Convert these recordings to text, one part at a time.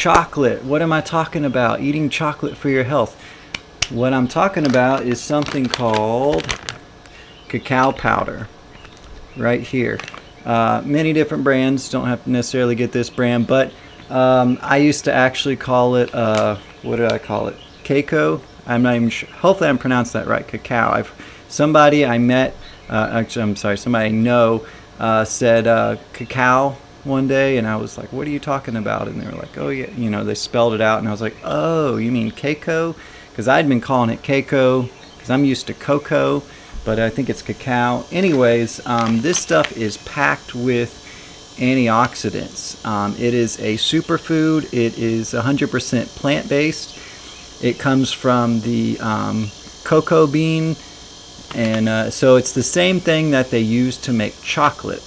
Chocolate. What am I talking about? Eating chocolate for your health. What I'm talking about is something called cacao powder right here. Many different brands, don't have to necessarily get this brand, but I used to actually call it, what did I call it? Cacao. I'm not even sure. Hopefully I'm pronounced that right. Cacao. Somebody I met, actually I'm sorry, somebody I know said cacao one day, and I was like, what are you talking about? And they were like, oh yeah, they spelled it out, and I was like, oh, you mean Cacao? Because I'd been calling it Cacao because I'm used to cocoa, but I think it's cacao. Anyways, this stuff is packed with antioxidants. It is a superfood. It is 100% plant-based. It comes from the cocoa bean, and so it's the same thing that they use to make chocolate.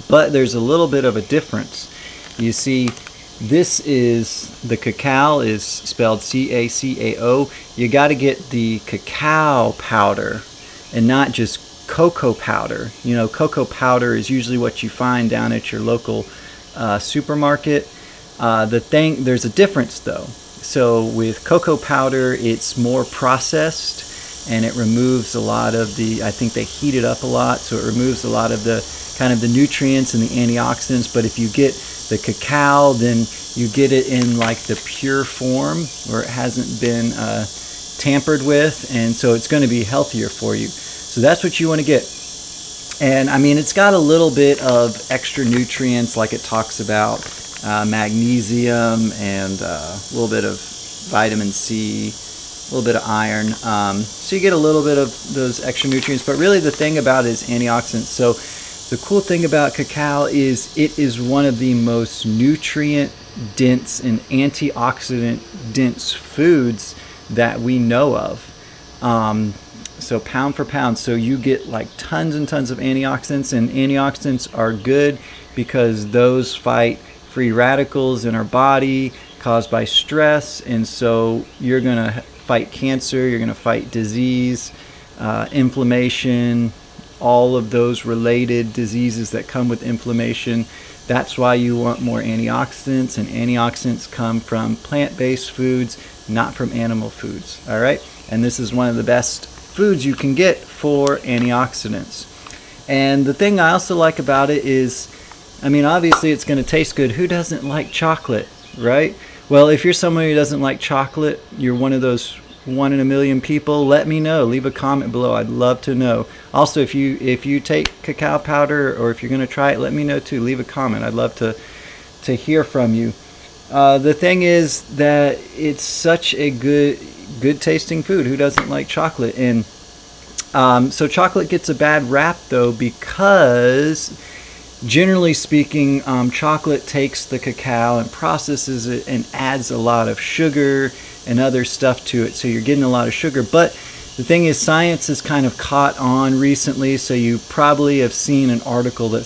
But there's a little bit of a difference. You see, the cacao is spelled C-A-C-A-O. You got to get the cacao powder and not just cocoa powder. Cocoa powder is usually what you find down at your local supermarket. There's a difference though. So with cocoa powder, it's more processed, and it removes a lot of I think they heat it up a lot, so it removes a lot of the kind of the nutrients and the antioxidants. But if you get the cacao, then you get it in like the pure form where it hasn't been tampered with, and so it's going to be healthier for you. So that's what you want to get. And I mean, it's got a little bit of extra nutrients, like it talks about magnesium and a little bit of vitamin C, a little bit of iron. So you get a little bit of those extra nutrients, but really the thing about it is antioxidants. So the cool thing about cacao is it is one of the most nutrient dense and antioxidant dense foods that we know of. So pound for pound, so you get like tons and tons of antioxidants, and antioxidants are good because those fight free radicals in our body caused by stress, and so you're going to fight cancer, you're going to fight disease, inflammation, all of those related diseases that come with inflammation. That's why you want more antioxidants, and antioxidants come from plant-based foods, not from animal foods. All right, and this is one of the best foods you can get for antioxidants. And the thing I also like about it is, I mean, obviously it's going to taste good. Who doesn't like chocolate, right? Well, if you're someone who doesn't like chocolate, you're one of those 1 in a million people, let me know. Leave a comment below. I'd love to know. Also, if you take cacao powder, or if you're going to try it, let me know too. Leave a comment. I'd love to hear from you. The thing is that it's such a good tasting food. Who doesn't like chocolate? And so chocolate gets a bad rap though, because generally speaking, chocolate takes the cacao and processes it and adds a lot of sugar and other stuff to it, so you're getting a lot of sugar. But the thing is, science has kind of caught on recently, so you probably have seen an article that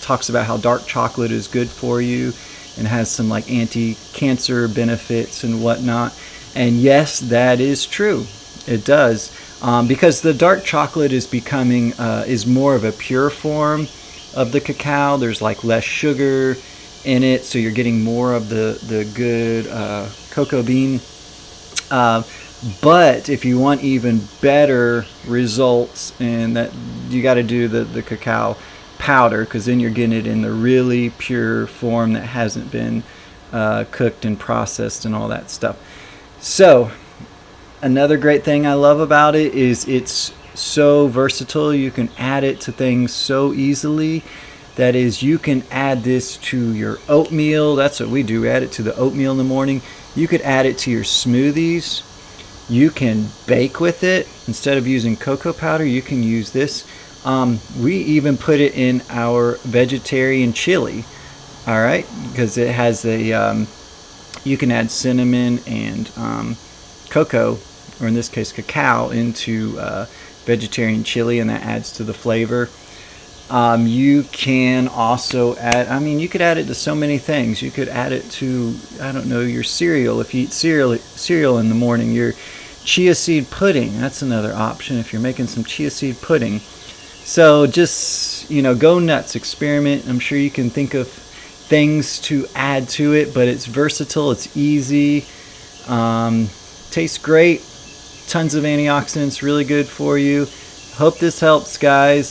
talks about how dark chocolate is good for you and has some like anti-cancer benefits and whatnot. And yes, that is true. It does, because the dark chocolate is becoming is more of a pure form of the cacao. There's like less sugar in it, so you're getting more of the good cocoa bean. But if you want even better results, and that you got to do the cacao powder, because then you're getting it in the really pure form that hasn't been cooked and processed and all that stuff. So another great thing I love about it is it's so versatile. You can add it to things so easily. That is, you can add this to your oatmeal. That's what we do. We add it to the oatmeal in the morning. You could add it to your smoothies. You can bake with it. Instead of using cocoa powder, you can use this. We even put it in our vegetarian chili. All right, because it has you can add cinnamon and cocoa, or in this case cacao, into vegetarian chili, and that adds to the flavor. You can also add, I mean, you could add it to so many things. You could add it to, I don't know, your cereal. If you eat cereal in the morning, your chia seed pudding, that's another option if you're making some chia seed pudding. So just, go nuts, experiment. I'm sure you can think of things to add to it, but it's versatile, it's easy, tastes great, tons of antioxidants, really good for you. Hope this helps, guys.